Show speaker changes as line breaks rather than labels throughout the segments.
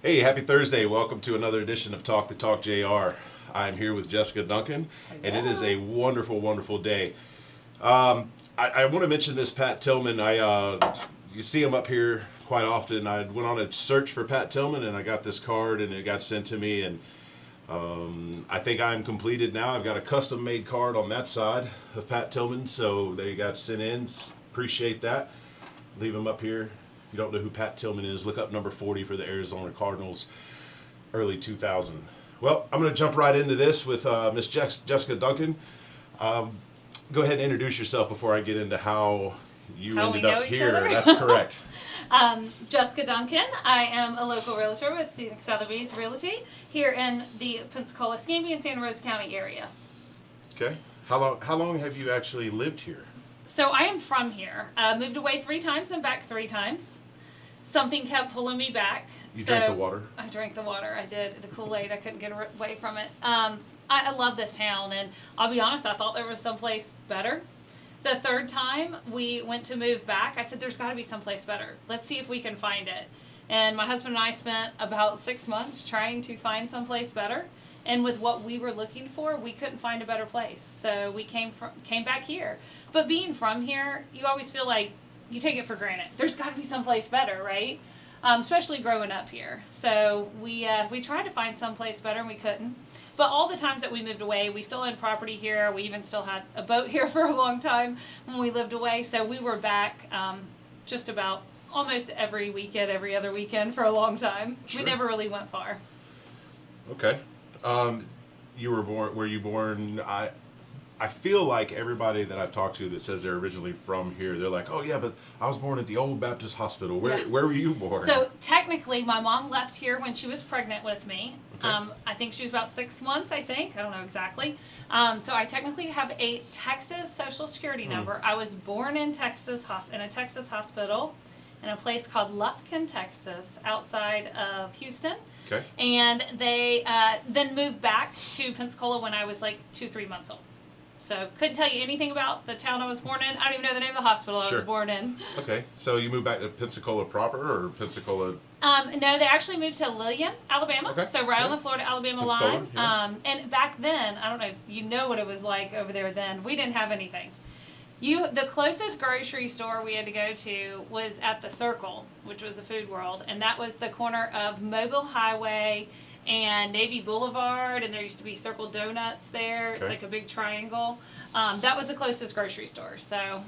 Hey, happy Thursday. Welcome to another edition of Talk the Talk JR. I'm here with Jessica Duncan, and it is a wonderful, wonderful day. I want to mention this Pat Tillman. You see him up here quite often. I went on a search for Pat Tillman, and I got this card, and it got sent to me, and I think I'm completed now. I've got a custom-made card on that side of Pat Tillman, so they got sent in. Appreciate that. Leave him up here. If you don't know who Pat Tillman is, look up number 40 for the Arizona Cardinals, early 2000. Well, I'm going to jump right into this with Miss Jessica Duncan. Go ahead and introduce yourself before I get into how you ended up here. That's correct.
Jessica Duncan. I am a local realtor with Scenic Sotheby's Realty here in the Pensacola, Escambia, and Santa Rosa County area.
Okay. How long have you actually lived here?
So I am from here. Moved away 3 times and back 3 times. Something kept pulling me back.
You drank the water?
I drank the water. I did. The Kool-Aid. I couldn't get away from it. I love this town, and I'll be honest, I thought there was someplace better. The 3rd time we went to move back, I said, there's got to be someplace better. Let's see if we can find it. And my husband and I spent about 6 months trying to find someplace better. And with what we were looking for, we couldn't find a better place. So we came back here. But being from here, you always feel like you take it for granted. There's got to be someplace better, right? Especially growing up here. So we tried to find someplace better, and we couldn't. But all the times that we moved away, we still had property here. We even still had a boat here for a long time when we lived away. So we were back just about almost every weekend, every other weekend for a long time.
Sure.
We never really went far.
Okay. Were you born, I feel like everybody that I've talked to that says they're originally from here, they're like, oh yeah, but I was born at the Old Baptist Hospital. Where were you born?
So technically, my mom left here when she was pregnant with me.
Okay.
I think she was about 6 months, I don't know exactly. So I technically have a Texas Social Security number. I was born in Texas, in a Texas hospital in a place called Lufkin, Texas, outside of Houston.
Okay.
And they then moved back to Pensacola when I was like 2-3 months old. So couldn't tell you anything about the town I was born in. I don't even know the name of the hospital I was born in.
Okay, so you moved back to Pensacola proper, or Pensacola?
No, they actually moved to Lillian, Alabama.
Okay.
So right on the Florida-Alabama line.
Yeah.
And back then, I don't know if you know what it was like over there then. We didn't have anything. The closest grocery store we had to go to was at the Circle, which was a Food World, and that was the corner of Mobile Highway and Navy Boulevard, and there used to be Circle Donuts there.
Okay.
It's like a big triangle. That was the closest grocery store. So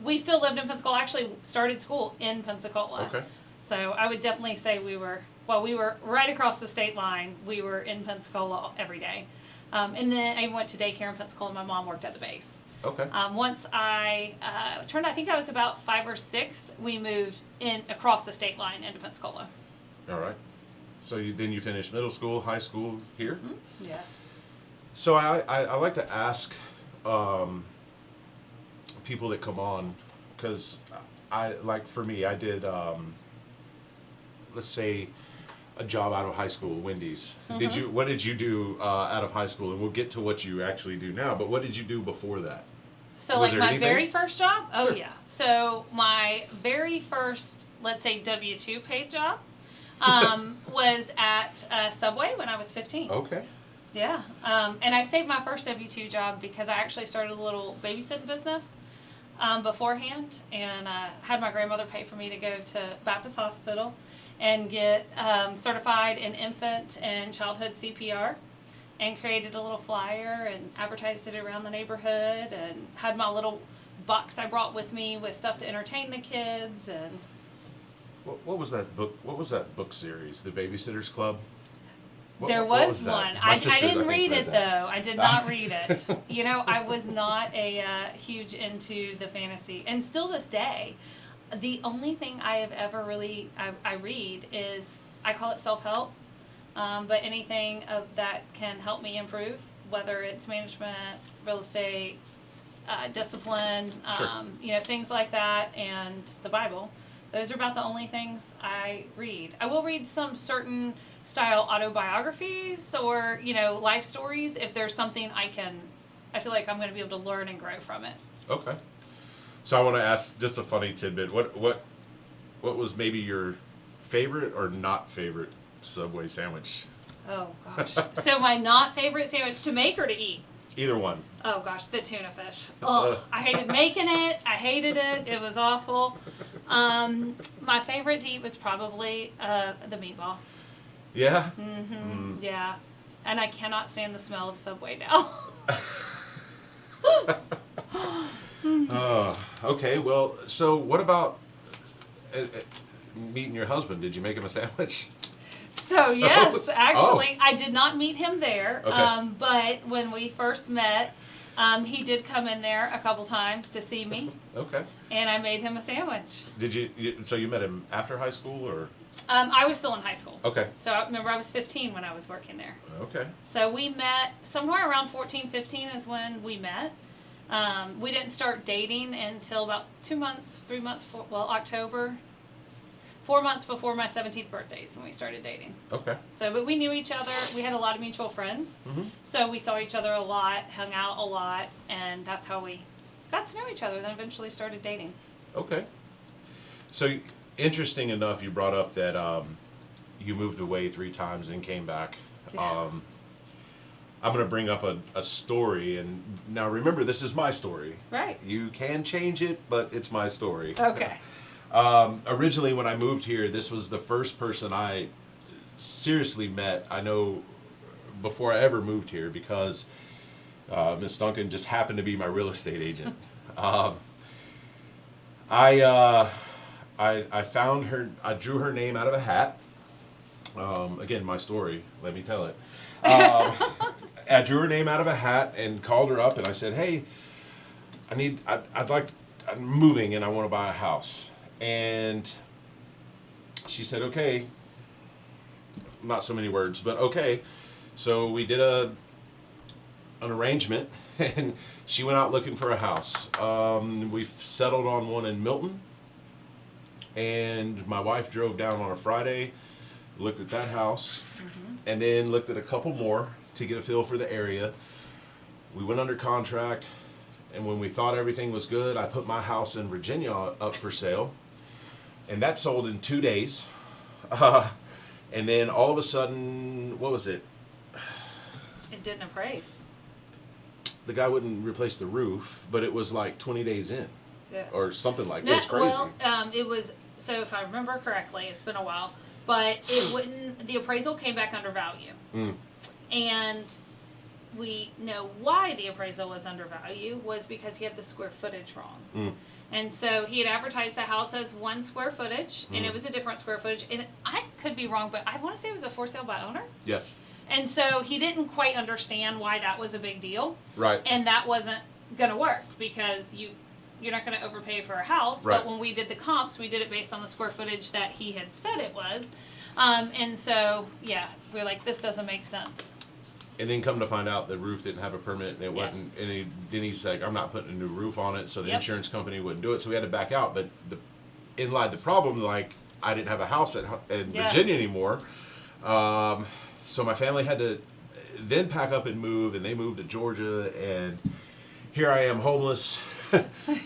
we still lived in Pensacola. Actually started school in Pensacola.
Okay.
So I would definitely say we were right across the state line. We were in Pensacola every day. And then I even went to daycare in Pensacola. My mom worked at the base.
Okay.
Once I turned, I think I was about 5 or 6, we moved in across the state line into Pensacola.
All right. So then you finished middle school, high school here?
Mm-hmm. Yes.
So I like to ask people that come on, because for me, I did, let's say, a job out of high school, Wendy's.
Mm-hmm.
What did you do out of high school? And we'll get to what you actually do now, but what did you do before that?
So
Was
like
there
my
anything?
very first job? Oh
Sure.
yeah. So my very first, let's say W-2 paid job was at Subway when I was 15.
Okay.
Yeah. And I saved my first W-2 job because I actually started a little babysitting business beforehand, and had my grandmother pay for me to go to Baptist Hospital and get certified in infant and childhood CPR, and created a little flyer and advertised it around the neighborhood, and had my little box I brought with me with stuff to entertain the kids. And
What was that book? What was that book series? The Babysitters Club?
There
What
was
that?
one.
My
I
sisters,
didn't
think,
read
read
it
that.
though. I did not read it. You know, I was not a huge into the fantasy, and still this day, the only thing I have ever really I read is, I call it self-help, but anything that can help me improve, whether it's management, real estate, discipline,
Sure.
you know, things like that, and the Bible. Those are about the only things I read. I will read some certain style autobiographies or, you know, life stories if there's something I feel like I'm going to be able to learn and grow from it.
Okay. So I want to ask just a funny tidbit. What was maybe your favorite or not favorite Subway sandwich?
Oh gosh. So my not favorite sandwich to make or to eat?
Either one.
Oh gosh, the tuna fish. Oh, I hated making it. I hated it. It was awful. My favorite to eat was probably the meatball.
Yeah?
Yeah. And I cannot stand the smell of Subway now.
Okay, well, so what about meeting your husband? Did you make him a sandwich?
So yes, actually, I did not meet him there.
Okay.
But when we first met, he did come in there a couple times to see me,
Okay.
and I made him a sandwich.
So you met him after high school, or?
I was still in high school.
Okay.
So I remember I was 15 when I was working there.
Okay.
So we met somewhere around 14, 15 is when we met. We didn't start dating until about 2 months, 3 months, October. 4 months before my 17th birthday is when we started dating.
Okay.
So, but we knew each other. We had a lot of mutual friends. So we saw each other a lot, hung out a lot, and that's how we got to know each other, then eventually started dating.
Okay. So, interesting enough, you brought up that you moved away 3 times and came back.
Yeah.
I'm going to bring up a story, and now remember, this is my story.
Right.
You can change it, but it's my story.
Okay.
Originally, when I moved here, this was the first person I seriously met, I know, before I ever moved here, because Miss Duncan just happened to be my real estate agent. I found her, I drew her name out of a hat. Again, my story, let me tell it. I drew her name out of a hat and called her up, and I said, hey, I'm moving and I want to buy a house. And she said, okay, not so many words, but okay. So we did an arrangement, and she went out looking for a house. We settled on one in Milton, and my wife drove down on a Friday, looked at that house, and then looked at a couple more to get a feel for the area. We went under contract, and when we thought everything was good, I put my house in Virginia up for sale. And that sold in 2 days. And then all of a sudden, what was it?
It didn't appraise.
The guy wouldn't replace the roof, but it was like 20 days in.
Yeah.
Or something like that. It was crazy.
Well, it was, so if I remember correctly, it's been a while, but it wouldn't, the appraisal came back under value. And we know why the appraisal was undervalue was because he had the square footage wrong. And so he had advertised the house as 1 square footage, and it was a different square footage. And I could be wrong, but I want to say it was a for sale by owner.
Yes.
And so he didn't quite understand why that was a big deal.
Right.
And that wasn't going to work because you're not going to overpay for a house.
Right.
But when we did the comps, we did it based on the square footage that he had said it was. And so, yeah, we're like, this doesn't make sense.
And then come to find out the roof didn't have a permit, and it
Yes.
wasn't. And then he's like, "I'm not putting a new roof on it," so the
Yep.
insurance company wouldn't do it. So we had to back out. But in lied the problem, like I didn't have a house in
Yes.
Virginia anymore. So my family had to then pack up and move, and they moved to Georgia, and here I am homeless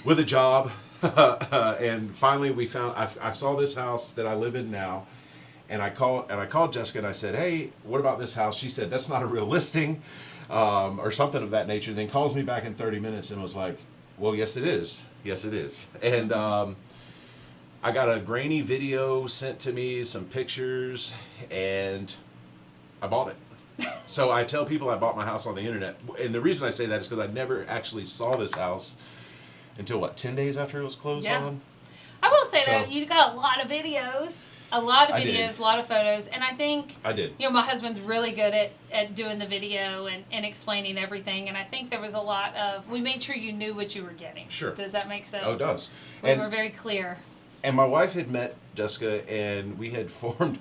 with a job. And finally, we found. I saw this house that I live in now. And I called Jessica and I said, hey, what about this house? She said, that's not a real listing, or something of that nature. Then calls me back in 30 minutes and was like, well, yes, it is. Yes, it is. And I got a grainy video sent to me, some pictures, and I bought it. So I tell people I bought my house on the internet. And the reason I say that is because I never actually saw this house until, 10 days after it was closed on?
I will say, though,
So-
you got a lot of videos. A
I did.
a lot of photos, and I think
I did.
my husband's really good at doing the video and explaining everything, and I think there was a lot of, we made sure you knew what you were getting.
Sure.
Does that make sense?
Oh, it does.
We were very clear.
And my wife had met Jessica, and we had formed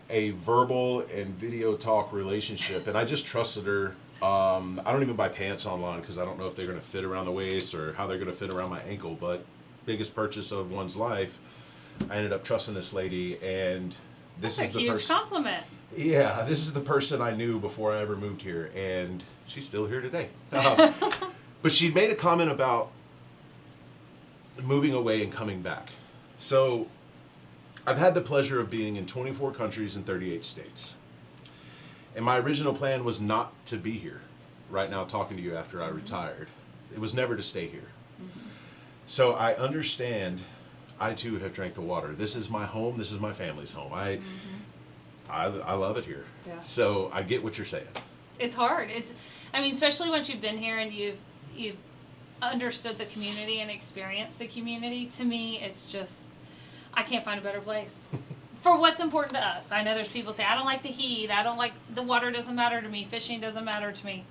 a verbal and video talk relationship, and I just trusted her. I don't even buy pants online because I don't know if they're going to fit around the waist or how they're going to fit around my ankle, but biggest purchase of one's life, I ended up trusting this lady, and this
That's
is
a
the
huge
person.
compliment.
Yeah, this is the person I knew before I ever moved here, and she's still here today. But she made a comment about moving away and coming back. So I've had the pleasure of being in 24 countries and 38 states. And my original plan was not to be here right now talking to you after I retired. It was never to stay here. So I understand. I too have drank the water. This is my home. This is my family's home. I love it here.
Yeah.
So I get what you're saying.
It's hard. I mean, especially once you've been here and you've understood the community and experienced the community. To me, it's just, I can't find a better place for what's important to us. I know there's people say, I don't like the heat. I don't like the water. Doesn't matter to me. Fishing doesn't matter to me.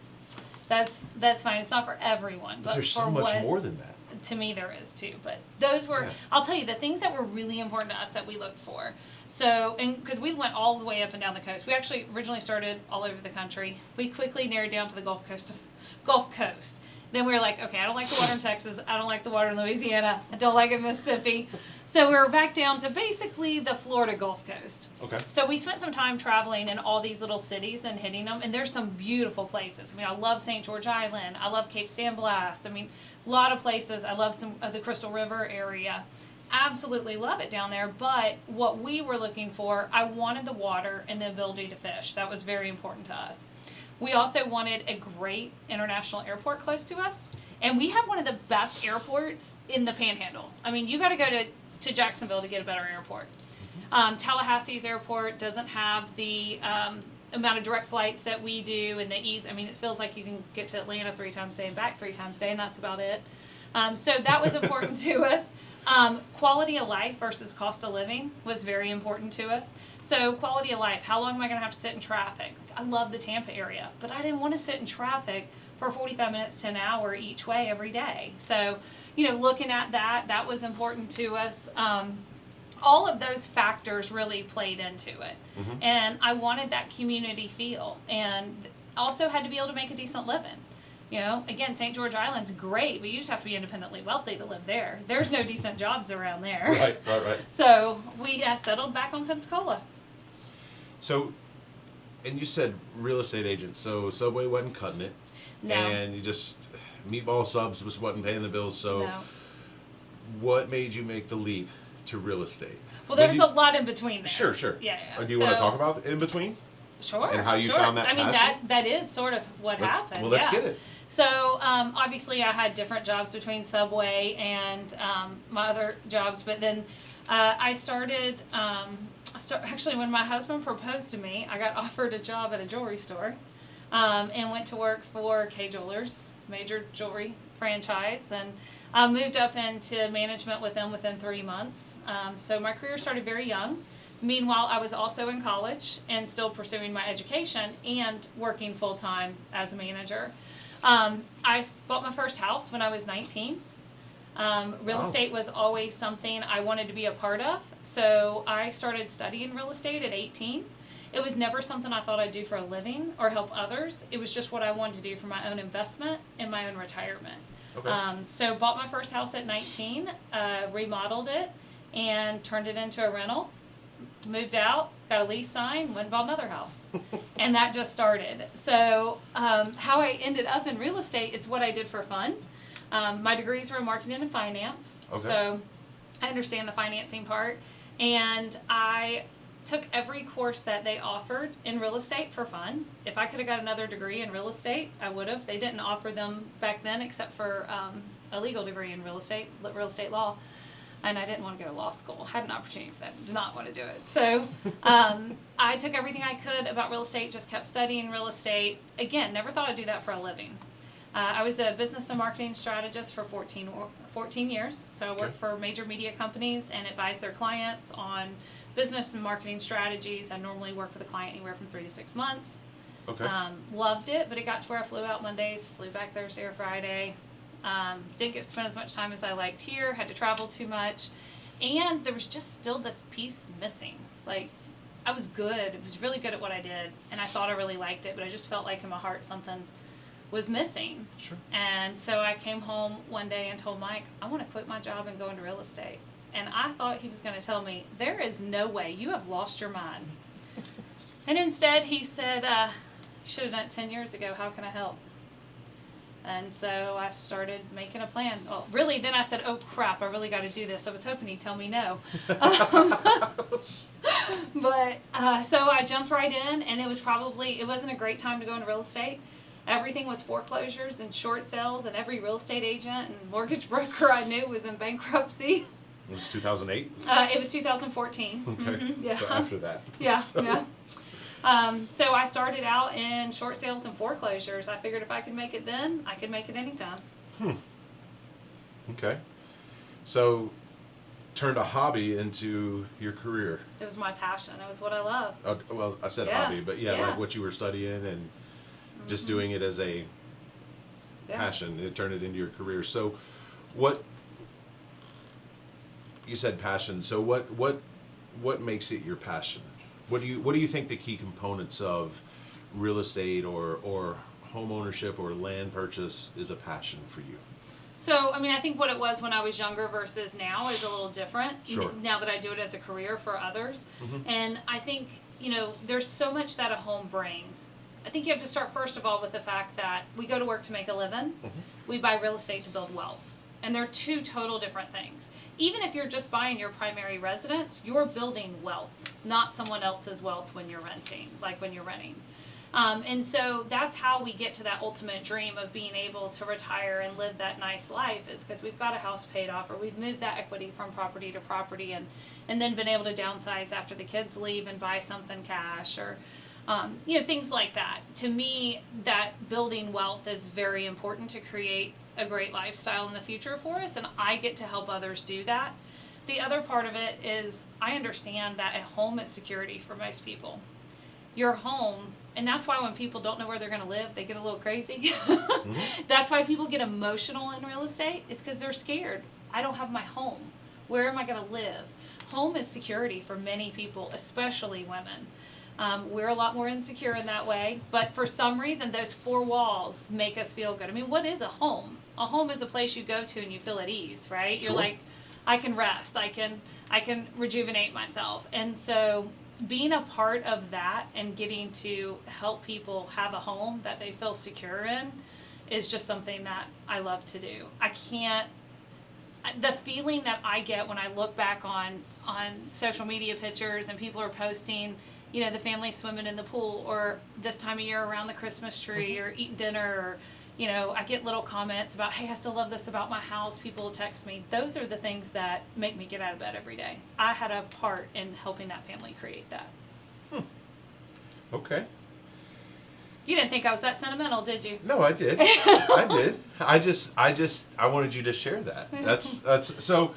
That's fine. It's not for everyone. But
there's
for
so much more than that.
To me, there is too. But those were,
Yeah.
I'll tell you, the things that were really important to us that we looked for. So, and because we went all the way up and down the coast. We actually originally started all over the country. We quickly narrowed down to the Gulf Coast. Then we were like, okay, I don't like the water in Texas. I don't like the water in Louisiana. I don't like it in Mississippi. So we were back down to basically the Florida Gulf Coast.
Okay.
So we spent some time traveling in all these little cities and hitting them. And there's some beautiful places. I mean, I love St. George Island. I love Cape San Blas. I mean, a lot of places. I love some of the Crystal River area. Absolutely love it down there. But what we were looking for, I wanted the water and the ability to fish. That was very important to us. We also wanted a great international airport close to us. And we have one of the best airports in the Panhandle. I mean, you got to go to Jacksonville to get a better airport. Tallahassee's airport doesn't have the amount of direct flights that we do and the ease. I mean, it feels like you can get to Atlanta 3 times a day and back 3 times a day, and that's about it. So that was important to us. Quality of life versus cost of living was very important to us. So quality of life, how long am I going to have to sit in traffic? I love the Tampa area, but I didn't want to sit in traffic for 45 minutes to an hour each way every day. So, looking at that was important to us. All of those factors really played into it. Mm-hmm. And I wanted that community feel, and also had to be able to make a decent living. Again, St. George Island's great, but you just have to be independently wealthy to live there. There's no decent jobs around there.
Right.
So we settled back on Pensacola.
So, and you said real estate agent, so Subway wasn't cutting it.
No.
And you just, meatball subs wasn't paying the bills, so
No.
What made you make the leap to real estate?
Well, there was a lot in between there.
Sure.
Yeah.
Do you want to talk about in between?
Sure.
And how you found that passion?
I mean, that is sort of what happened.
Well, let's get it.
So, obviously, I had different jobs between Subway and my other jobs, but then I started, actually, when my husband proposed to me, I got offered a job at a jewelry store and went to work for K Jewelers, major jewelry franchise, and moved up into management with them within 3 months. So my career started very young. Meanwhile, I was also in college and still pursuing my education and working full-time as a manager. I bought my first house when I was 19. Real estate was always something I wanted to be a part of, so I started studying real estate at 18. It was never something I thought I'd do for a living or help others. It was just what I wanted to do for my own investment and my own retirement.
Okay.
So bought my first house at 19, remodeled it, and turned it into a rental. Moved out, got a lease signed, went and bought another house. And that just started. So how I ended up in real estate, it's what I did for fun. My degrees were in marketing and finance.
Okay.
So I understand the financing part. And I took every course that they offered in real estate for fun. If I could have got another degree in real estate, I would have. They didn't offer them back then except for a legal degree in real estate law. And I didn't want to go to law school. Had an opportunity for that. Did not want to do it. So I took everything I could about real estate, just kept studying real estate. Again, never thought I'd do that for a living. I was a business and marketing strategist for 14 years. So I worked for major media companies and advised their clients on business and marketing strategies. I normally work with a client anywhere from 3 to 6 months.
Okay.
Loved it, but it got to where I flew out Mondays, flew back Thursday or Friday. Didn't get to spend as much time as I liked here, had to travel too much, and there was just still this piece missing. Like, I was really good at what I did, and I thought I really liked it, but I just felt like in my heart something was missing.
Sure.
And so I came home one day and told Mike, I want to quit my job and go into real estate. And I thought he was going to tell me, there is no way, you have lost your mind. And instead he said, should have done it 10 years ago, how can I help? And so I started making a plan. Well, really, then I said, oh crap, I really got to do this. I was hoping he'd tell me no. But so I jumped right in, and it wasn't a great time to go into real estate. Everything was foreclosures and short sales, and every real estate agent and mortgage broker I knew was in bankruptcy.
Was this 2008?
It was 2014.
Okay.
Mm-hmm, yeah.
So after that.
Yeah, yeah. So I started out in short sales and foreclosures. I figured if I could make it then, I could make it anytime.
Okay. So turned a hobby into your career.
It was my passion. It was what I love.
Well, I said
Yeah.
hobby, but yeah,
Yeah.
like what you were studying and just doing it as a passion. It turned it into your career. So what you said passion. So what makes it your passion? What do you think the key components of real estate or home ownership or land purchase is a passion for you?
So, I mean, I think what it was when I was younger versus now is a little different.
Sure.
Now that I do it as a career for others. And I think, there's so much that a home brings. I think you have to start first of all with the fact that we go to work to make a living. We buy real estate to build wealth. And they're two total different things. Even if you're just buying your primary residence, you're building wealth, not someone else's wealth when you're renting, like when you're renting. And so that's how we get to that ultimate dream of being able to retire and live that nice life, is because we've got a house paid off, or we've moved that equity from property to property, and then been able to downsize after the kids leave and buy something cash, or things like that. To me, that building wealth is very important to create a great lifestyle in the future for us, and I get to help others do that. The other part of it is I understand that a home is security for most people. Your home, and that's why when people don't know where they're going to live, they get a little crazy. That's why people get emotional in real estate. It's because they're scared. I don't have my home. Where am I going to live? Home is security for many people, especially women. We're a lot more insecure in that way, but for some reason, those four walls make us feel good. I mean, what is a home? A home is a place you go to and you feel at ease, right?
Sure.
You're like, I can rest, I can rejuvenate myself. And so being a part of that and getting to help people have a home that they feel secure in is just something that I love to do. The feeling that I get when I look back on social media pictures and people are posting, the family swimming in the pool, or this time of year around the Christmas tree, or eating dinner, or, I get little comments about, hey, I still love this about my house. People will text me. Those are the things that make me get out of bed every day. I had a part in helping that family create that.
Okay.
You didn't think I was that sentimental, did you?
No, I did. I did. I wanted you to share that. That's so.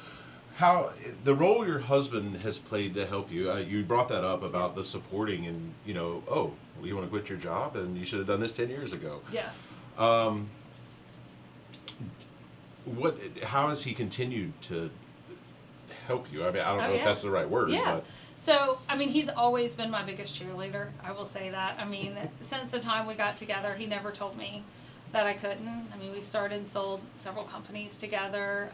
How the role your husband has played to help you? You brought that up about the supporting, and you want to quit your job, and you should have done this 10 years ago.
Yes.
How has he continued to help you? I mean, I don't know if that's the right word.
Yeah.
But.
So, I mean, he's always been my biggest cheerleader. I will say that. I mean, since the time we got together, he never told me that I couldn't. I mean, we've started and sold several companies together.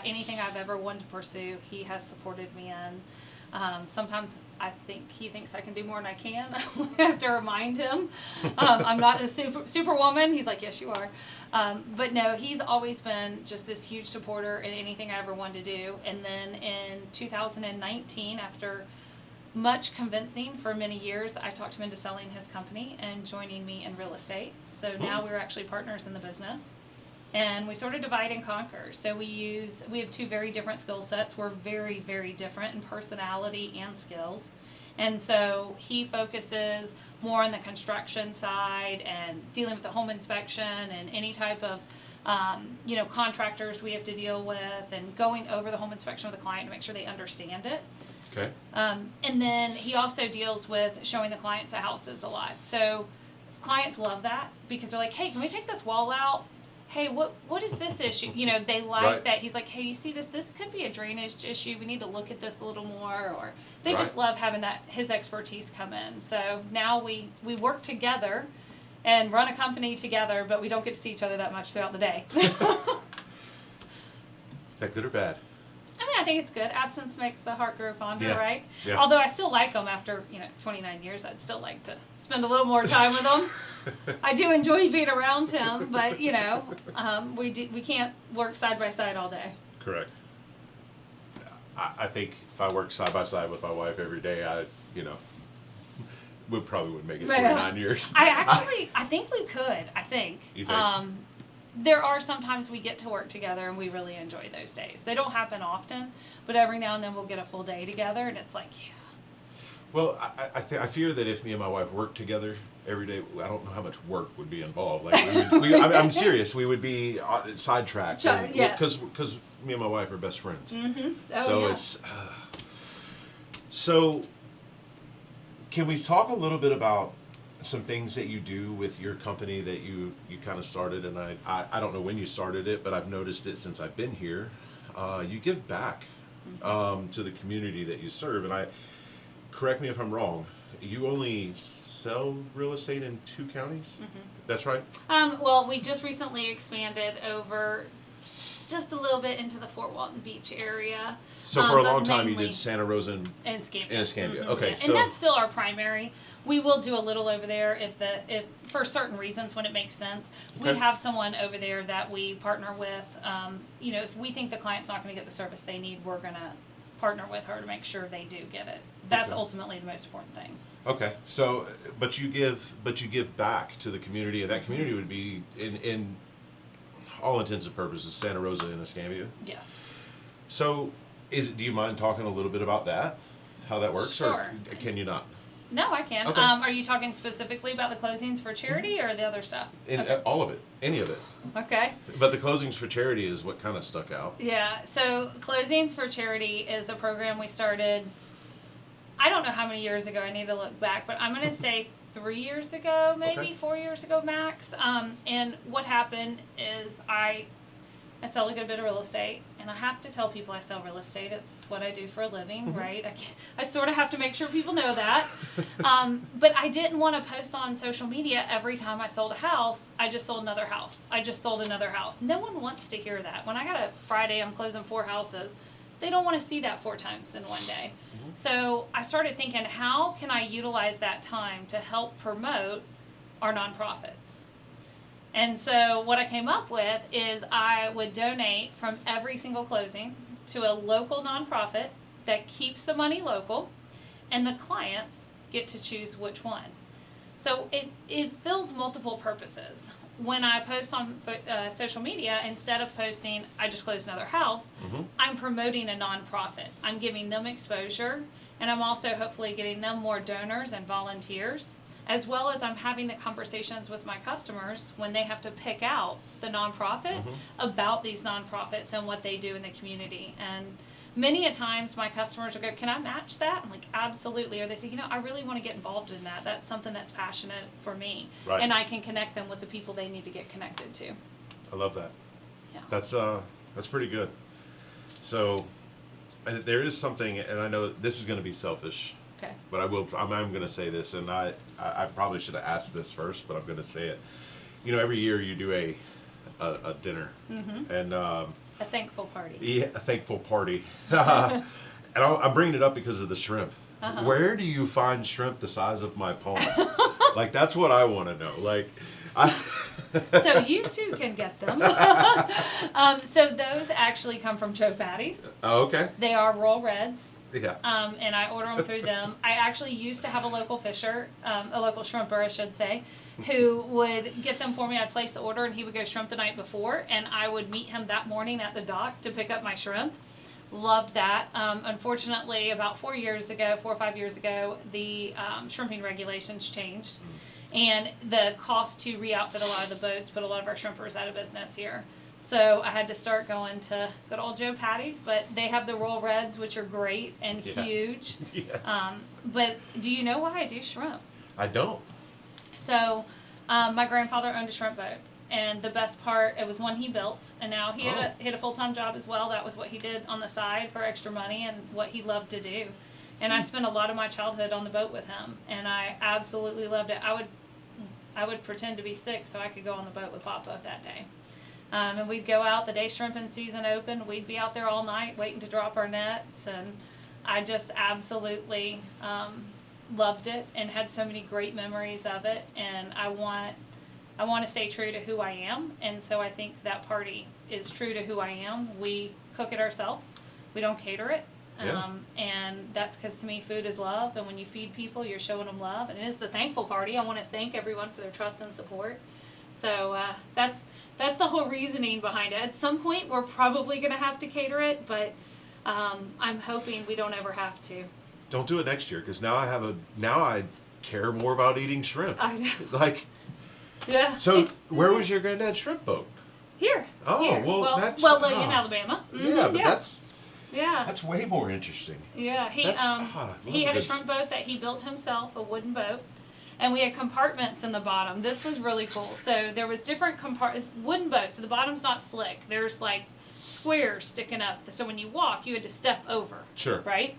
Anything I've ever wanted to pursue, he has supported me in. Sometimes I think he thinks I can do more than I can. I have to remind him. I'm not a superwoman. He's like, yes, you are. But no, he's always been just this huge supporter in anything I ever wanted to do. And then in 2019, after much convincing for many years, I talked him into selling his company and joining me in real estate. So now we're actually partners in the business. And we sort of divide and conquer. So we have two very different skill sets. We're very, very different in personality and skills. And so he focuses more on the construction side and dealing with the home inspection and any type of contractors we have to deal with, and going over the home inspection with the client to make sure they understand it.
Okay.
And then he also deals with showing the clients the houses a lot. So clients love that because they're like, hey, can we take this wall out? Hey, what is this issue? They like
Right.
that. He's like, hey, you see this? This could be a drainage issue. We need to look at this a little more. Or they just
Right.
love having his expertise come in. So now we work together and run a company together, but we don't get to see each other that much throughout the day.
Is that good or bad?
I mean, I think it's good. Absence makes the heart grow fonder,
Yeah.
right?
Yeah.
Although I still like them after 29 years. I'd still like to spend a little more time with them. I do enjoy being around him, but we can't work side by side all day.
Correct. I think if I worked side by side with my wife every day, we probably would make it 29 years.
I think we could. I think.
You think?
There are sometimes we get to work together and we really enjoy those days. They don't happen often, but every now and then we'll get a full day together and it's like, yeah.
Well, I fear that if me and my wife worked together every day, I don't know how much work would be involved. Like I'm serious. We would be sidetracked.
Yes.
Because me and my wife are best friends.
Mm-hmm. Oh,
So
yeah.
it's so. Can we talk a little bit about some things that you do with your company that you kind of started? And I don't know when you started it, but I've noticed it since I've been here. You give back to the community that you serve, and correct me if I'm wrong. You only sell real estate in 2 counties? Mm-hmm. That's right?
Well, we just recently expanded over just a little bit into the Fort Walton Beach area.
So for a
but
long time you
mainly
did Santa Rosa and
Escambia.
Escambia.
Mm-hmm.
Okay,
Yeah.
so
And that's still our primary. We will do a little over there if for certain reasons when it makes sense. We
Okay.
have someone over there that we partner with. If we think the client's not going to get the service they need, we're going to partner with her to make sure they do get it. That's
Okay.
ultimately the most important thing.
Okay, so but you give back to the community, and that community would be in all intents and purposes Santa Rosa and Escambia.
Yes.
So, do you mind talking a little bit about that, how that works,
Sure.
or can you not?
No, I can.
Okay.
Are you talking specifically about the closings for charity or the other stuff? Okay.
All of it, any of it.
Okay.
But the closings for charity is what kind of stuck out.
Yeah, so Closings for Charity is a program we started, I don't know how many years ago, I need to look back, but I'm going to say 3 years ago, maybe
Okay.
4 years ago max. And what happened is I sell a good bit of real estate, and I have to tell people I sell real estate. It's what I do for a living, right? I sort of have to make sure people know that. But I didn't want to post on social media every time I sold a house. I just sold another house. I just sold another house. No one wants to hear that. When I got a Friday, I'm closing 4 houses. They don't want to see that 4 times in one day. Mm-hmm. So I started thinking, how can I utilize that time to help promote our nonprofits? And so what I came up with is I would donate from every single closing to a local nonprofit that keeps the money local, and the clients get to choose which one. So it fills multiple purposes. When I post on social media, instead of posting, I just closed another house,
Mm-hmm.
I'm promoting a nonprofit. I'm giving them exposure, and I'm also hopefully getting them more donors and volunteers, as well as I'm having the conversations with my customers when they have to pick out the nonprofit about these nonprofits and what they do in the community. And many a times my customers will go, can I match that? I'm like, absolutely. Or they say, I really want to get involved in that. That's something that's passionate for me.
Right.
And I can connect them with the people they need to get connected to.
I love that.
Yeah.
That's pretty good. So, and there is something, and I know this is going to be selfish.
Okay.
But I'm going to say this, and I probably should have asked this first, but I'm going to say it. Every year you do a dinner, and
A thankful party.
yeah, a thankful party. And I'm bringing it up because of the shrimp.
Uh-huh.
Where do you find shrimp the size of my palm? Like, that's what I want to know. Like,
So you too can get them. So those actually come from Joe Patty's.
Oh, okay.
They are Royal Reds.
Yeah.
And I order them through them. I actually used to have a local fisher, a local shrimper, I should say, who would get them for me. I'd place the order, and he would go shrimp the night before, and I would meet him that morning at the dock to pick up my shrimp. Loved that. Unfortunately, about 4 or 5 years ago, the shrimping regulations changed. And the cost to re-outfit a lot of the boats put a lot of our shrimpers out of business here. So I had to start going to good old Joe Patty's, but they have the Royal Reds, which are great and huge.
Yes.
But do you know why I do shrimp?
I don't.
So my grandfather owned a shrimp boat, and the best part, it was one he built, and now he had a full-time job as well. That was what he did on the side for extra money and what he loved to do. And I spent a lot of my childhood on the boat with him, and I absolutely loved it. I would pretend to be sick so I could go on the boat with Papa that day. And we'd go out the day shrimping season opened. We'd be out there all night waiting to drop our nets. And I just absolutely loved it and had so many great memories of it. And I want to stay true to who I am. And so I think that party is true to who I am. We cook it ourselves. We don't cater it.
Yeah.
And that's because to me food is love, and when you feed people you're showing them love, and it is the thankful party. I want to thank everyone for their trust and support. So that's the whole reasoning behind it. At some point we're probably going to have to cater it, but I'm hoping we don't ever have to.
Don't do it next year, because now I care more about eating shrimp.
I know.
Like,
Yeah.
so where was your granddad's shrimp boat?
Here.
Oh,
here.
well, that's
in Alabama.
Yeah, but
yeah.
that's way more interesting.
Yeah, he had a shrimp boat that he built himself, a wooden boat, and we had compartments in the bottom. This was really cool. So there was different compartments, wooden boat, so the bottom's not slick. There's like squares sticking up, so when you walk, you had to step over.
Sure.
Right?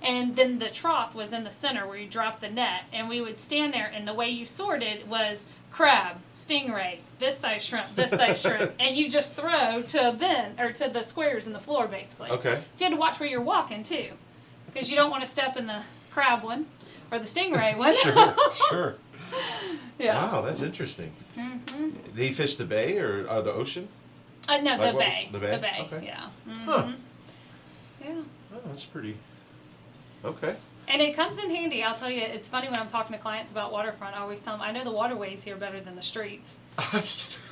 And then the trough was in the center where you drop the net, and we would stand there, and the way you sorted was crab, stingray, this size shrimp, and you just throw to a bin, or to the squares in the floor, basically.
Okay.
So you had to watch where you're walking, too, because you don't want to step in the crab one, or the stingray one.
Sure.
Yeah.
Wow, that's interesting. Mm-hmm. Did he fish the bay or the ocean?
No,
Like
the bay.
The bay?
Okay. Yeah. Mm-hmm.
Huh.
Yeah.
Oh, that's pretty... Okay.
And it comes in handy. I'll tell you, it's funny when I'm talking to clients about waterfront, I always tell them, I know the waterways here better than the streets.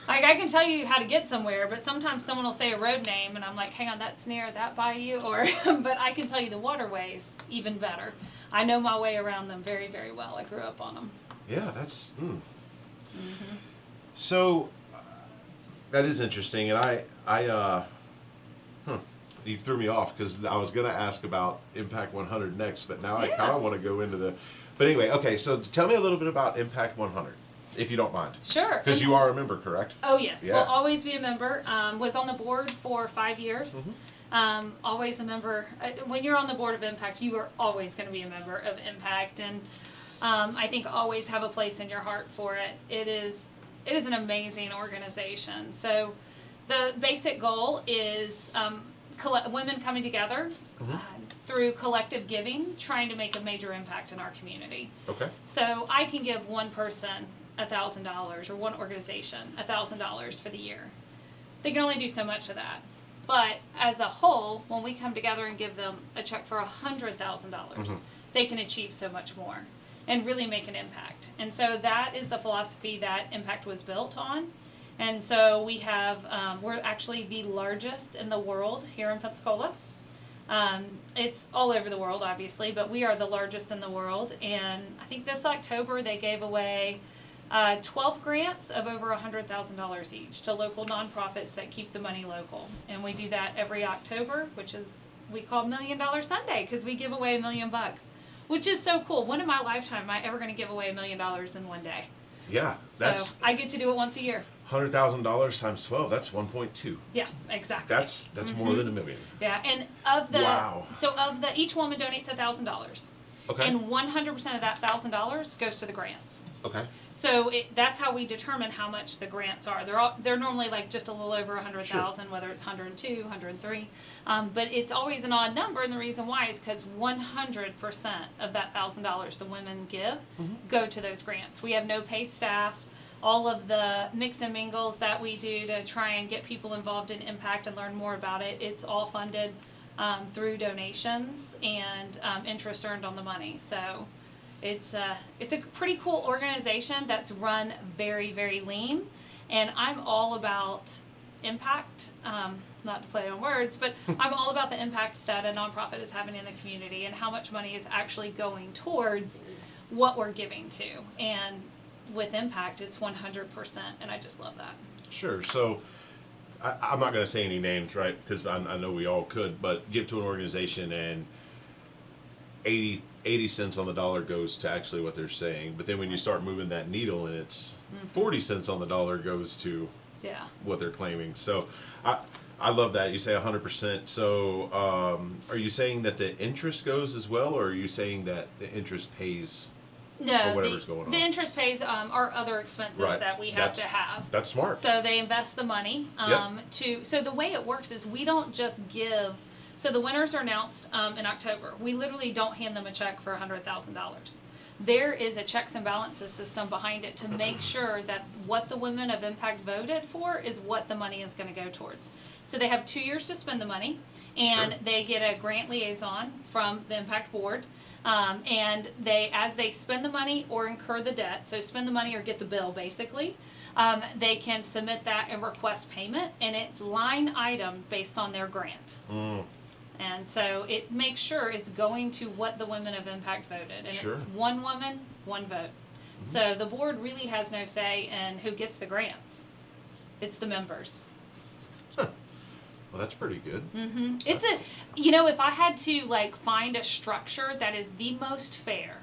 Like, I can tell you how to get somewhere, but sometimes someone will say a road name, and I'm like, hang on, that's near that bayou, or, but I can tell you the waterways even better. I know my way around them very, very well. I grew up on them.
Yeah, that's... So, that is interesting, and you threw me off, because I was going to ask about Impact 100 next, but now I kind of want to go into the... But anyway, okay, so tell me a little bit about Impact 100, if you don't mind.
Sure.
Because you are a member, correct?
Oh, yes.
Yeah.
Will always be a member. Was on the board for 5 years. Always a member. When you're on the board of Impact, you are always going to be a member of Impact, and I think always have a place in your heart for it. It is an amazing organization. So the basic goal is... women coming together through collective giving, trying to make a major impact in our community.
Okay.
So I can give one person $1,000 or one organization $1,000 for the year. They can only do so much of that. But as a whole, when we come together and give them a check for $100,000, they can achieve so much more and really make an impact. And so that is the philosophy that Impact was built on. And so we have, we're actually the largest in the world here in Pensacola. It's all over the world, obviously, but we are the largest in the world. And I think this October they gave away 12 grants of over $100,000 each to local nonprofits that keep the money local. And we do that every October, which is, we call $1 Million Sunday, because we give away $1 million, which is so cool. When in my lifetime am I ever going to give away $1 million in one day?
Yeah, that's...
So I get to do it once a year.
$100,000 times 12, that's 1.2.
Yeah, exactly.
That's more than $1 million.
Yeah, and of the
Wow.
So of the each woman donates $1,000.
Okay.
And 100% of that $1,000 goes to the grants.
Okay.
So that's how we determine how much the grants are. They're normally like just a little over 100,000, whether it's 102, 103. But it's always an odd number, and the reason why is because 100% of that $1,000 the women give go to those grants. We have no paid staff. All of the mix and mingles that we do to try and get people involved in Impact and learn more about it, it's all funded through donations and interest earned on the money. So it's a pretty cool organization that's run very, very lean. And I'm all about impact, not to play on words, but I'm all about the impact that a nonprofit is having in the community and how much money is actually going towards what we're giving to. And with Impact, it's 100%, and I just love that.
Sure. So I'm not going to say any names, right? Because I know we all could, but give to an organization and 80 cents on the dollar goes to actually what they're saying. But then when you start moving that needle and it's 40 cents on the dollar goes to what they're claiming. So I love that. You say 100%. So are you saying that the interest goes as well, or are you saying that the interest pays?
No,
or whatever's going on.
The interest pays our other expenses
Right.
that we have to have.
That's smart.
So they invest the money so the way it works is we don't just give. So the winners are announced in October. We literally don't hand them a check for $100,000. There is a checks and balances system behind it to make sure that what the Women of Impact voted for is what the money is going to go towards. So they have 2 years to spend the money, and they get a grant liaison from the Impact Board. And as they spend the money or incur the debt, so spend the money or get the bill basically, they can submit that and request payment, and it's line item based on their grant. And so it makes sure it's going to what the Women of Impact voted. And it's one woman, one vote. So the board really has no say in who gets the grants. It's the members.
Well, that's pretty good.
It's if I had to find a structure that is the most fair,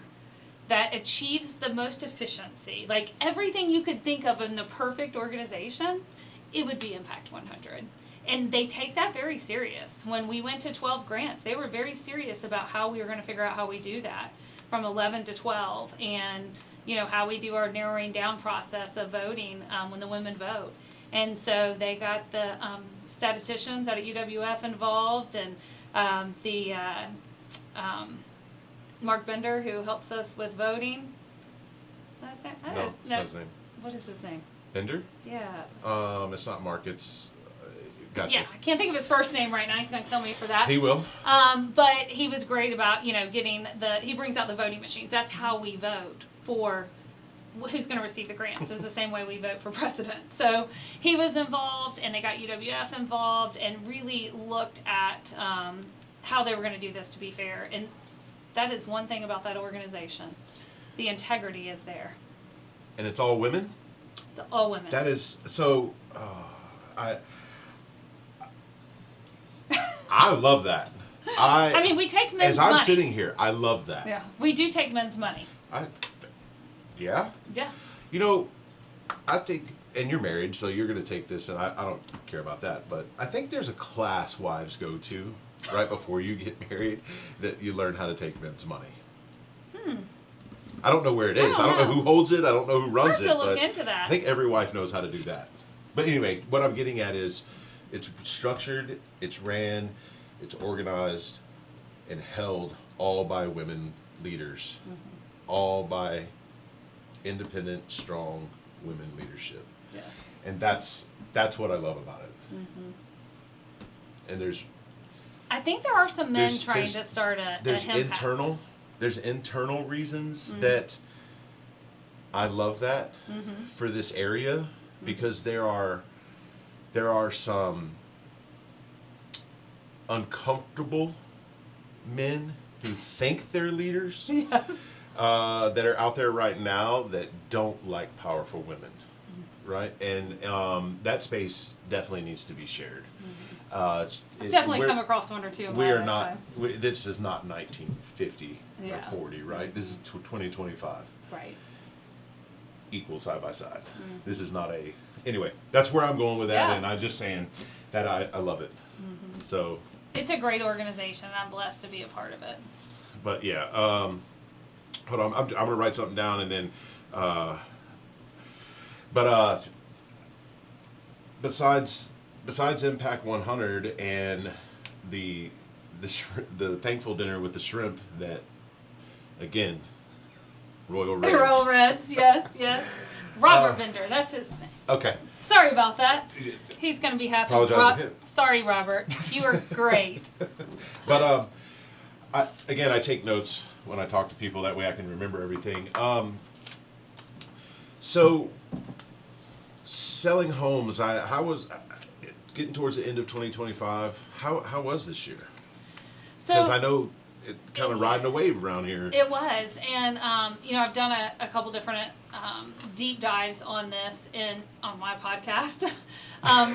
that achieves the most efficiency, like everything you could think of in the perfect organization, it would be Impact 100. And they take that very serious. When we went to 12 grants, they were very serious about how we were going to figure out how we do that from 11 to 12, and how we do our narrowing down process of voting when the women vote. And so they got the statisticians out at UWF involved, and Mark Bender, who helps us with voting. What's his name?
No, his name.
What is his name?
Bender?
Yeah.
It's not Mark. It's gotcha.
Yeah, I can't think of his first name right now. He's going to kill me for that.
He will.
But he was great about getting he brings out the voting machines. That's how we vote for who's going to receive the grants. Is the same way we vote for president. So he was involved, and they got UWF involved, and really looked at how they were going to do this to be fair. And that is one thing about that organization. The integrity is there.
And it's all women?
It's all women.
That is so. I love that.
I mean, we take men's
money.
money.
As I'm sitting here, I love that.
Yeah, we do take men's money.
Yeah?
Yeah.
I think, and you're married, so you're going to take this, and I don't care about that, but I think there's a class wives go to right before you get married that you learn how to take men's money. I don't know where it is. I don't know who holds it. I don't know who runs it.
We'll have to look into that.
I think every wife knows how to do that. But anyway, what I'm getting at is it's structured, it's ran, it's organized, and held all by women leaders. All by independent, strong women leadership.
Yes.
And that's what I love about it. And
I think there are some men trying to start a
There's internal reasons that I love that for this area, because there are some uncomfortable men who think they're leaders that are out there right now that don't like powerful women, right? And that space definitely needs to be shared.
Definitely come across one or two in my lifetime.
This is not 1950 or 40, right? This is 2025.
Right.
Equal side by side. This is not anyway, that's where I'm going with that, and I'm just saying that I love it. So
it's a great organization, and I'm blessed to be a part of it.
But yeah, hold on, I'm gonna write something down, and then besides Impact 100 and the thankful dinner with the shrimp, that again, Royal Reds.
Royal Reds, yes. Robert Bender, that's his name.
Okay.
Sorry about that. He's going to be happy.
Apologize to him.
Sorry, Robert. You were great.
But I take notes when I talk to people. That way I can remember everything. So, selling homes. How was getting towards the end of 2025? How was this year? Because I know it kind of riding a wave around here.
It was, and I've done a couple different deep dives on this on my podcast,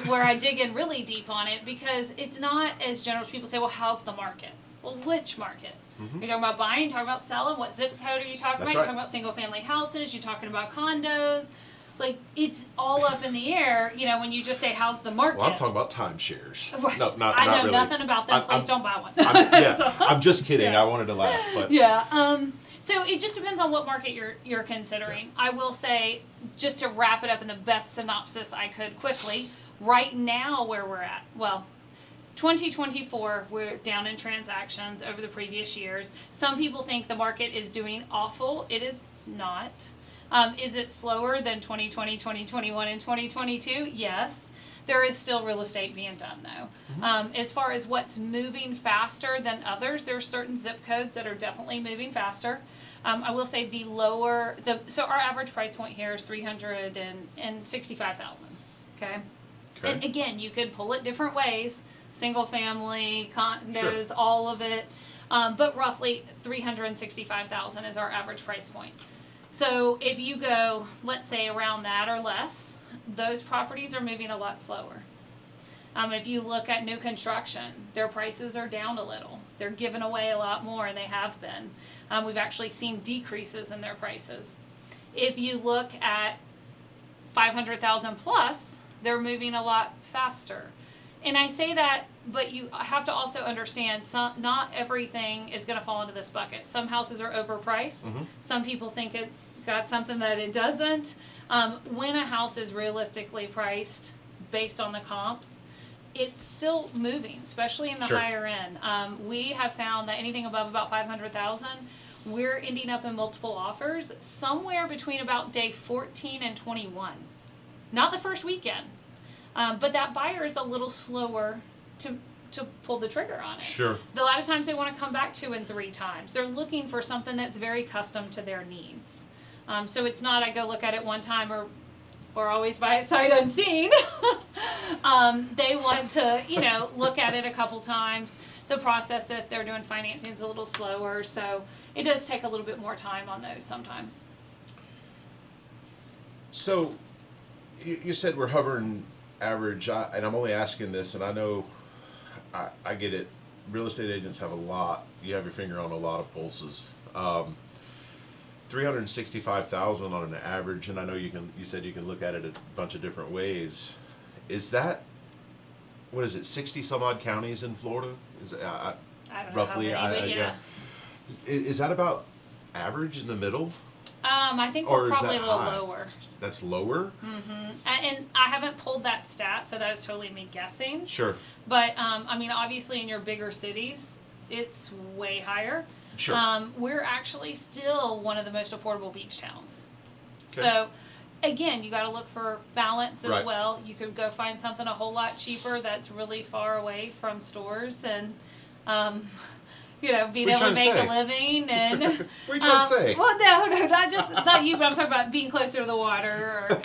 where I dig in really deep on it, because it's not as general as people say. Well, how's the market? Well, which market? You're talking about buying, you're talking about selling. What zip code are you talking about?
Right.
You're talking about single family houses. You're talking about condos. like it's all up in the air, when you just say, how's the market?
Well, I'm talking about timeshares.
Right.
No, not
I know
really.
nothing about them. Please don't buy one.
I'm just kidding.
Yeah.
I wanted to laugh, but
Yeah. So it just depends on what market you're considering. Yeah. I will say, just to wrap it up in the best synopsis I could quickly, right now where we're at, 2024, we're down in transactions over the previous years. Some people think the market is doing awful. It is not. Is it slower than 2020, 2021, and 2022? Yes. There is still real estate being done, though. Mm-hmm. As far as what's moving faster than others, there are certain zip codes that are definitely moving faster. I will say so our average price point here is $365,000. Okay. And again, you could pull it different ways. Single family, condos, sure. All of it. But roughly $365,000 is our average price point. So if you go, let's say, around that or less, those properties are moving a lot slower. If you look at new construction, their prices are down a little. They're giving away a lot more, and they have been. We've actually seen decreases in their prices. If you look at 500,000 plus, they're moving a lot faster. And I say that, but you have to also understand, not everything is going to fall into this bucket. Some houses are overpriced. Mm-hmm. Some people think it's got something that it doesn't. When a house is realistically priced based on the comps, it's still moving, especially in the sure. higher end. We have found that anything above about 500,000, we're ending up in multiple offers somewhere between about day 14 and 21. Not the first weekend. But that buyer is a little slower to pull the trigger on it. Sure. A lot of times they want to come back 2 and 3 times. They're looking for something that's very custom to their needs. So it's not I go look at it one time or always buy it sight unseen. They want to, look at it a couple times. The process, if they're doing financing, is a little slower. So it does take a little bit more time on those sometimes.
So you said we're hovering average, and I'm only asking this, and I know I get it. Real estate agents have you have your finger on a lot of pulses. 365,000 on an average, and I know you said you can look at it a bunch of different ways. Is that, what is it, 60 some odd counties in Florida? Is it,
I don't know
roughly,
how many, but yeah.
Is that about average in the middle?
I think we're probably a little lower.
That's lower?
Mm-hmm. And I haven't pulled that stat, so that is totally me guessing.
Sure.
But, obviously in your bigger cities, it's way higher.
Sure.
We're actually still one of the most affordable beach towns.
Okay.
So, again, you got to look for balance as
right.
well. You could go find something a whole lot cheaper that's really far away from stores and... being able to make a living and
what are you trying to say?
Well, no, not you, but I'm talking about being closer to the water, or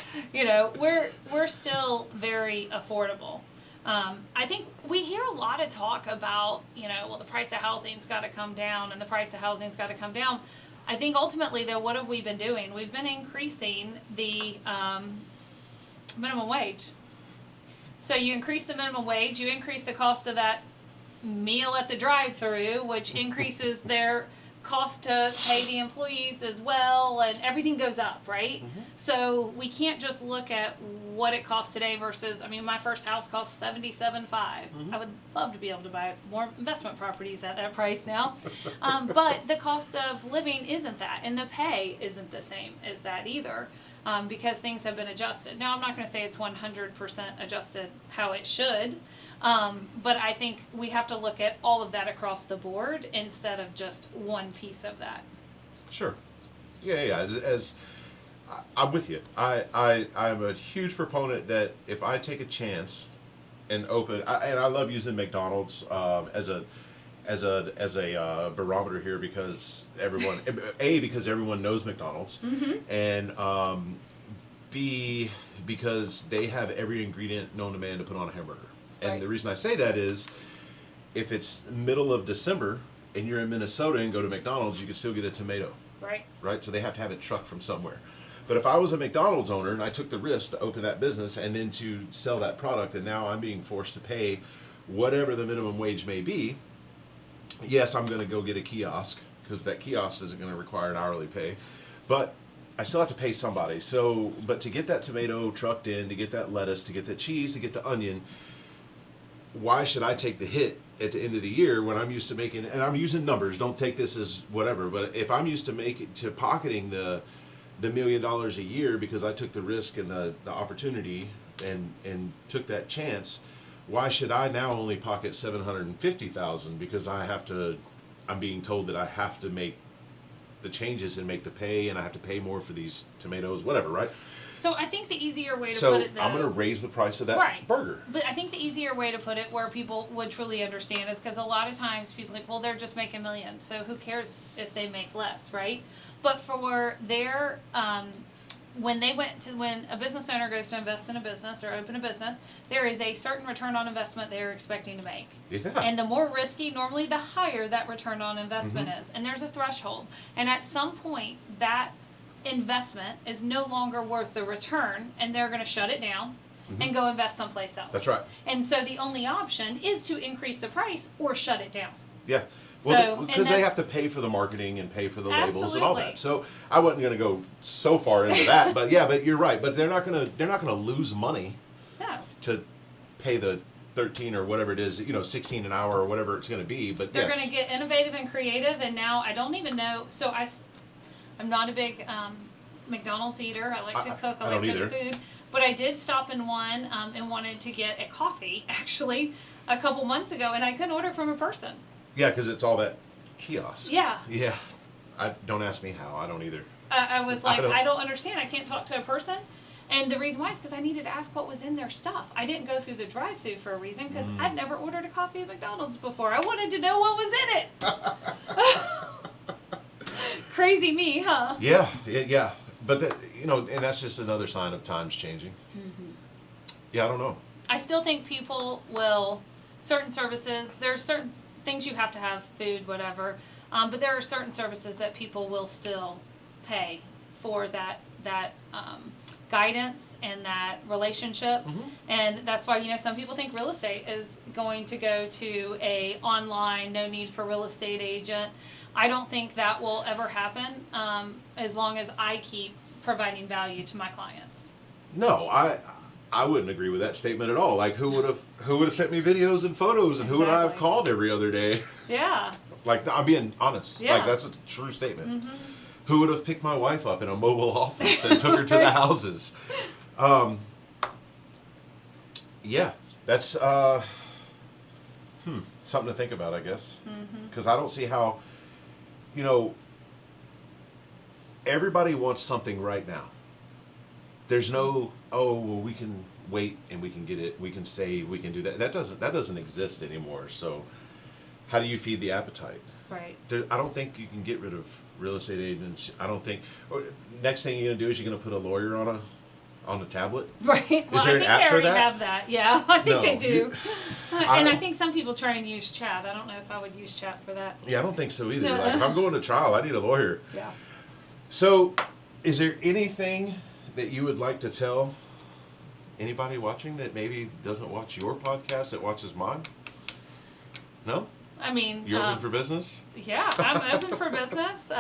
we're still very affordable. I think we hear a lot of talk about the price of housing's got to come down and the price of housing's got to come down. I think ultimately though, what have we been doing? We've been increasing the minimum wage. So you increase the minimum wage, you increase the cost of that meal at the drive-through, which increases their cost to pay the employees as well, and everything goes up, right? Mm-hmm. So we can't just look at what it costs today versus, my first house cost $77,500. Mm-hmm. I would love to be able to buy more investment properties at that price now. But the cost of living isn't that, and the pay isn't the same as that either. Because things have been adjusted. Now, I'm not going to say it's 100% adjusted how it should, but I think we have to look at all of that across the board instead of just one piece of that.
Sure. Yeah. I'm with you. I'm a huge proponent that if I take a chance and open, and I love using McDonald's as a barometer here because everyone knows McDonald's, mm-hmm. and B, because they have every ingredient known to man to put on a hamburger. And right. The reason I say that is if it's middle of December and you're in Minnesota and go to McDonald's, you can still get a tomato. Right? So they have to have it trucked from somewhere. But if I was a McDonald's owner and I took the risk to open that business and then to sell that product, and now I'm being forced to pay whatever the minimum wage may be, yes, I'm going to go get a kiosk because that kiosk isn't going to require an hourly pay. But I still have to pay somebody. So, but to get that tomato trucked in, to get that lettuce, to get the cheese, to get the onion, why should I take the hit at the end of the year when I'm used to making, and I'm using numbers, don't take this as whatever, but if I'm used to pocketing the $1 million a year because I took the risk and the opportunity and took that chance, why should I now only pocket $750,000 because I'm being told that I have to make the changes and make the pay, and I have to pay more for these tomatoes, whatever, right?
So I think the easier way to
So
put it, though,
I'm going to raise the price of that burger.
But I think the easier way to put it, where people would truly understand, is because a lot of times people think, well, they're just making millions, so who cares if they make less, right? But for their when a business owner goes to invest in a business or open a business, there is a certain return on investment they're expecting to make.
Yeah.
And the more risky, normally the higher that return on investment is. And there's a threshold. And at some point, that investment is no longer worth the return, and they're going to shut it down and go invest someplace else.
That's right.
And so the only option is to increase the price or shut it down.
Yeah.
So,
Well, because they have to pay for the marketing and pay for the labels and all that. So I wasn't going to go so far into that, but yeah, but you're right. But they're not going to lose money to pay the 13 or whatever it is, 16 an hour or whatever it's going to be. But
they're going to get innovative and creative. And now I don't even know. So I'm not a big McDonald's eater. I like to cook. I like good food. But I did stop in one and wanted to get a coffee actually a couple months ago, and I couldn't order from a person.
Yeah, because it's all that kiosk.
Yeah.
Yeah. Don't ask me how. I don't either.
I was like, I don't understand. I can't talk to a person. And the reason why is because I needed to ask what was in their stuff. I didn't go through the drive-thru for a reason because I'd never ordered a coffee at McDonald's before. I wanted to know what was in it. Crazy me, huh?
Yeah. But, and that's just another sign of times changing. Mm-hmm. Yeah, I don't know.
I still think people will, certain services, there's certain things you have to have, food, whatever, but there are certain services that people will still pay for that guidance and that relationship. And that's why some people think real estate is going to go to a online, no need for real estate agent. I don't think that will ever happen as long as I keep providing value to my clients.
No, I wouldn't agree with that statement at all. Like, who would have sent me videos and photos, and who would I have called every other day?
Yeah.
Like, I'm being honest. Yeah. Like, that's a true statement. Who would have picked my wife up in a mobile office and took her to the houses? Yeah, that's something to think about, I guess. Because I don't see how, everybody wants something right now. There's no, we can wait and we can get it, we can save, we can do that. That doesn't exist anymore. So how do you feed the appetite?
Right.
I don't think you can get rid of real estate agents. I don't think. Next thing you're gonna do is you're gonna put a lawyer on a tablet.
Right. Well,
is there
I think
an app
they
for
already
that?
have that. Yeah, I think they do.
I
think some people try and use chat. I don't know if I would use chat for that.
Yeah, I don't think so either. Like, if I'm going to trial, I need a lawyer.
Yeah.
So, is there anything that you would like to tell anybody watching that maybe doesn't watch your podcast that watches mine? No?
I mean,
you're open for business?
Yeah, I'm open for business.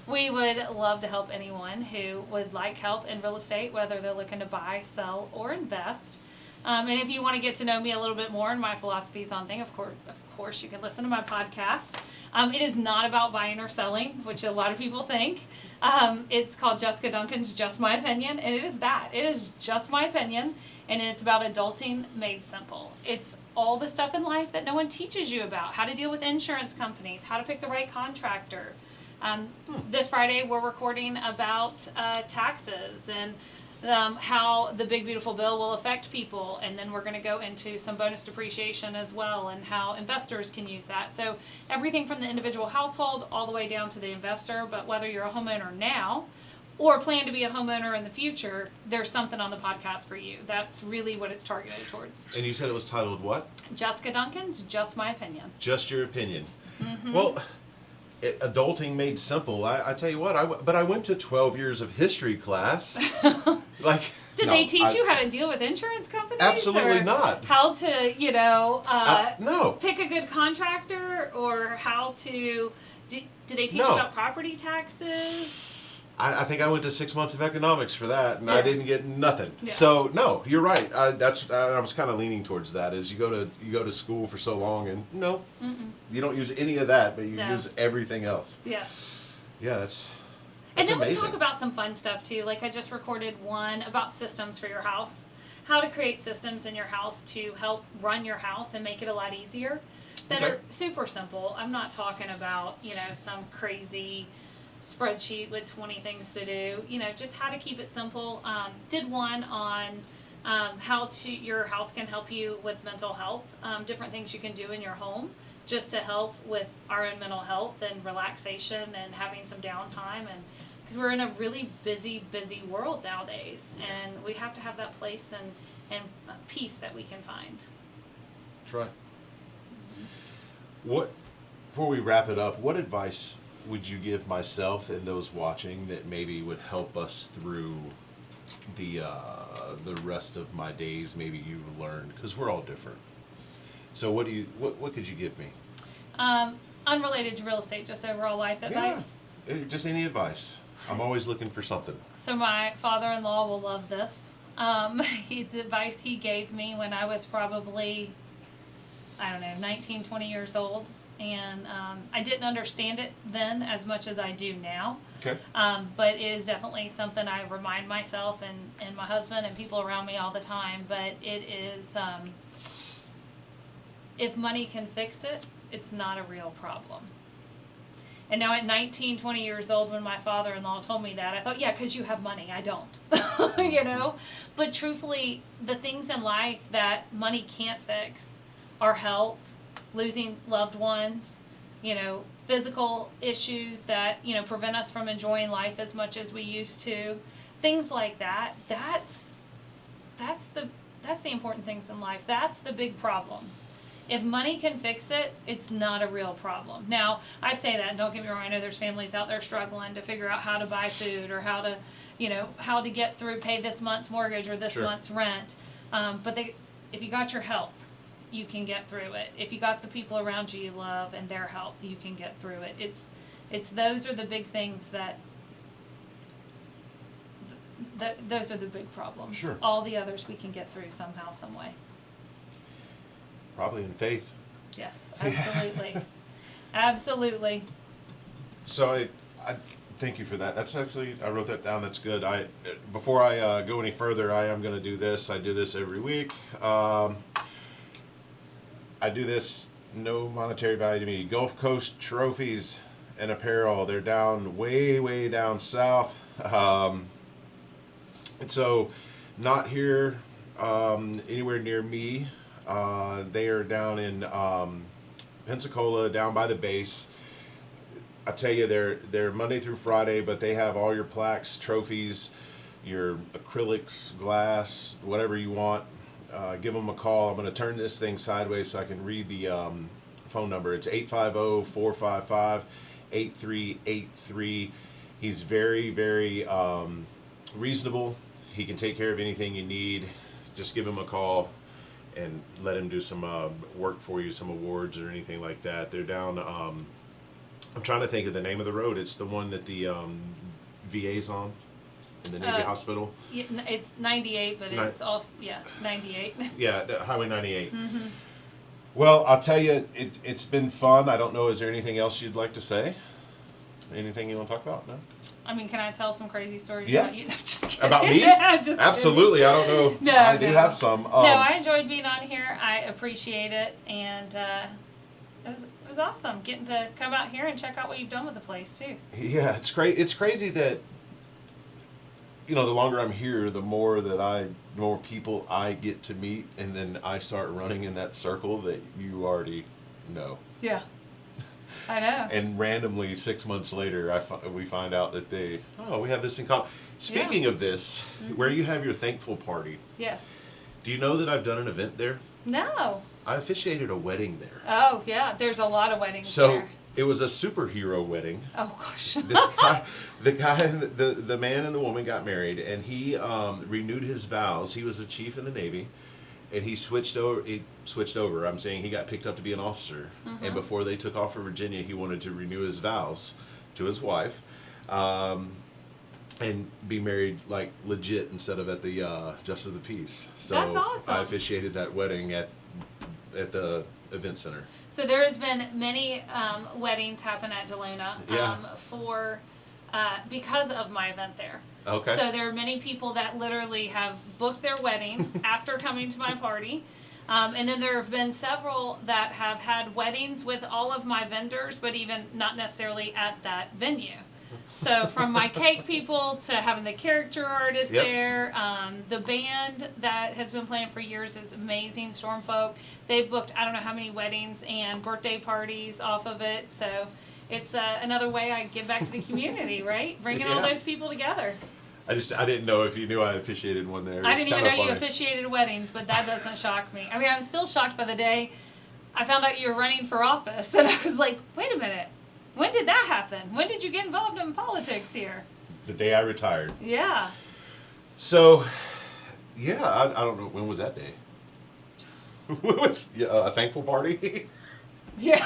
We would love to help anyone who would like help in real estate, whether they're looking to buy, sell, or invest. And if you want to get to know me a little bit more and my philosophies on things, of course, you can listen to my podcast. It is not about buying or selling, which a lot of people think. It's called Jessica Duncan's Just My Opinion, and it is that. It is just my opinion, and it's about adulting made simple. It's all the stuff in life that no one teaches you about, how to deal with insurance companies, how to pick the right contractor. This Friday, we're recording about taxes and how the big beautiful bill will affect people, and then we're going to go into some bonus depreciation as well and how investors can use that. So everything from the individual household all the way down to the investor, but whether you're a homeowner now or plan to be a homeowner in the future, there's something on the podcast for you. That's really what it's targeted towards.
And you said it was titled what?
Jessica Duncan's Just My Opinion.
Just your opinion. Well, adulting made simple. I tell you what, I went to 12 years of history class.
Did they teach you how to deal with insurance companies?
Absolutely not.
How to,
no.
pick a good contractor, or how to, did they teach you about property taxes?
I think I went to 6 months of economics for that, and I
Yeah.
didn't get nothing.
Yeah.
So no, you're right. I was kind of leaning towards that. Is you go to school for so long, and no, you don't use any of that, but you
No.
use everything else.
Yes.
Yeah, that's
And then
amazing.
we talk about some fun stuff too. Like I just recorded one about systems for your house. How to create systems in your house to help run your house and make it a lot easier. That
Okay.
are super simple. I'm not talking about, some crazy spreadsheet with 20 things to do. Just how to keep it simple. Did one on how your house can help you with mental health. Different things you can do in your home just to help with our own mental health and relaxation and having some downtime, and because we're in a really busy world nowadays, and we have to have that place and peace that we can find.
That's right. What, before we wrap it up, what advice would you give myself and those watching that maybe would help us through the rest of my days? Maybe you've learned, because we're all different. So what could you give me?
Unrelated to real estate, just overall life advice.
Yeah, just any advice. I'm always looking for something.
So my father-in-law will love this. It's advice he gave me when I was probably, 19, 20 years old. And I didn't understand it then as much as I do now.
Okay.
But it is definitely something I remind myself and my husband and people around me all the time. But it is, if money can fix it, it's not a real problem. And now at 19, 20 years old, when my father-in-law told me that, I thought, yeah, because you have money. I don't, But truthfully, the things in life that money can't fix are health, losing loved ones, physical issues that, prevent us from enjoying life as much as we used to. Things like that. That's the important things in life. That's the big problems. If money can fix it, it's not a real problem. Now, I say that, and don't get me wrong, I know there's families out there struggling to figure out how to buy food or how to get through, pay this month's mortgage or this
Sure.
month's rent. But if you got your health, you can get through it. If you got the people around you love and their health, you can get through it. It's those are the big things those are the big problems.
Sure.
All the others we can get through somehow, some way.
Probably in faith.
Yes, absolutely. Absolutely.
So I thank you for that. That's actually, I wrote that down. That's good. Before I go any further, I am going to do this. I do this every week. I do this, no monetary value to me. Gulf Coast Trophies and Apparel. They're down way down south. And so not here anywhere near me. They are down in Pensacola, down by the base. I tell you, they're Monday through Friday, but they have all your plaques, trophies, your acrylics, glass, whatever you want. Give them a call. I'm going to turn this thing sideways so I can read the phone number. It's 850-455-8383. He's very reasonable. He can take care of anything you need. Just give him a call and let him do some work for you, some awards or anything like that. They're down, I'm trying to think of the name of the road. It's the one that the VA's on in the Navy Hospital.
Yeah, it's 98, but it's also, 98.
Yeah, Highway 98. Mm-hmm. Well, I'll tell you, it's been fun. I don't know, is there anything else you'd like to say? Anything you want to talk about? No?
I mean, can I tell some crazy stories
Yeah.
about you? No, I'm just kidding.
About me?
I'm just
Absolutely.
kidding.
I don't know.
No,
I do
no.
have some.
No, I enjoyed being on here. I appreciate it, and it was awesome getting to come out here and check out what you've done with the place too.
Yeah, it's great. It's crazy that the longer I'm here, the more people I get to meet, and then I start running in that circle that you already know.
Yeah, I know.
And randomly, 6 months later, we find out that we have this in common. Speaking of this, where you have your thankful party.
Yes.
Do you know that I've done an event there?
No.
I officiated a wedding there.
Oh yeah, there's a lot of weddings
So
there.
it was a superhero wedding.
Oh gosh.
The man and the woman got married, and he renewed his vows. He was a chief in the Navy, and he switched over. I'm saying he got picked up to be an officer, and before they took off for Virginia, he wanted to renew his vows to his wife. and be married like legit instead of at the Justice of the Peace. So
That's awesome.
I officiated that wedding at the event center.
So there has been many weddings happen at DeLuna
Yeah.
because of my event there.
Okay.
So there are many people that literally have booked their wedding after coming to my party. And then there have been several that have had weddings with all of my vendors, but even not necessarily at that venue. So from my cake people to having the character artist
Yep.
there, the band that has been playing for years is amazing, Stormfolk. They've booked I don't know how many weddings and birthday parties off of it. So it's another way I give back to the community, right? Bringing all
Yeah.
those people together.
I didn't know if you knew I officiated one there.
I
It's
didn't even
kinda
know you
funny.
officiated weddings, but that doesn't shock me. I mean, I was still shocked by the day I found out you were running for office, and I was like, wait a minute. When did that happen? When did you get involved in politics here?
The day I retired.
Yeah.
So, yeah, I don't know, when was that day? When was a thankful party?
Yeah.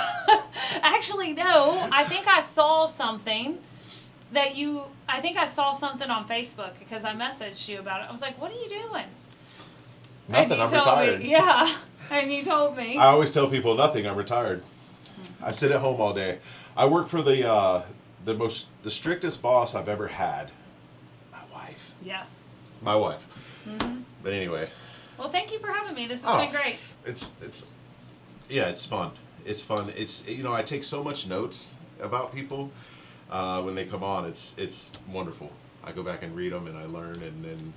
Actually, no. I think I saw something I saw something on Facebook because I messaged you about it. I was like, what are you doing?
Nothing.
And
I'm
you told
retired.
me, yeah. And you told me.
I always tell people nothing. I'm retired. I sit at home all day. I work for the strictest boss I've ever had. My wife.
Yes.
My wife. Mm-hmm. But anyway.
Well, thank you for having me. This has been great.
It's fun. It's fun. I take so much notes about people when they come on. It's wonderful. I go back and read them and I learn, and then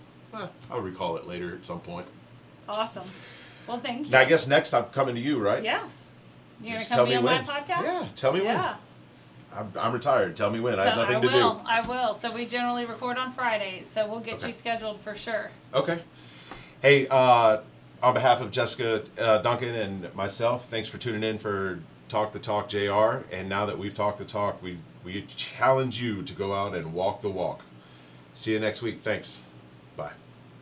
I'll recall it later at some point.
Awesome. Well, thank you.
Now I guess next I'm coming to you, right?
Yes. You're going
Just
to
tell
come
me
be on
when.
my podcast?
Yeah, tell me when.
Yeah.
I'm retired. Tell me when. I have nothing to do.
I will. So we generally record on Fridays, so we'll get
Okay.
you scheduled for sure.
Okay. Hey, on behalf of Jessica, Duncan, and myself, thanks for tuning in for Talk the Talk JR. And now that we've talked the talk, we challenge you to go out and walk the walk. See you next week. Thanks.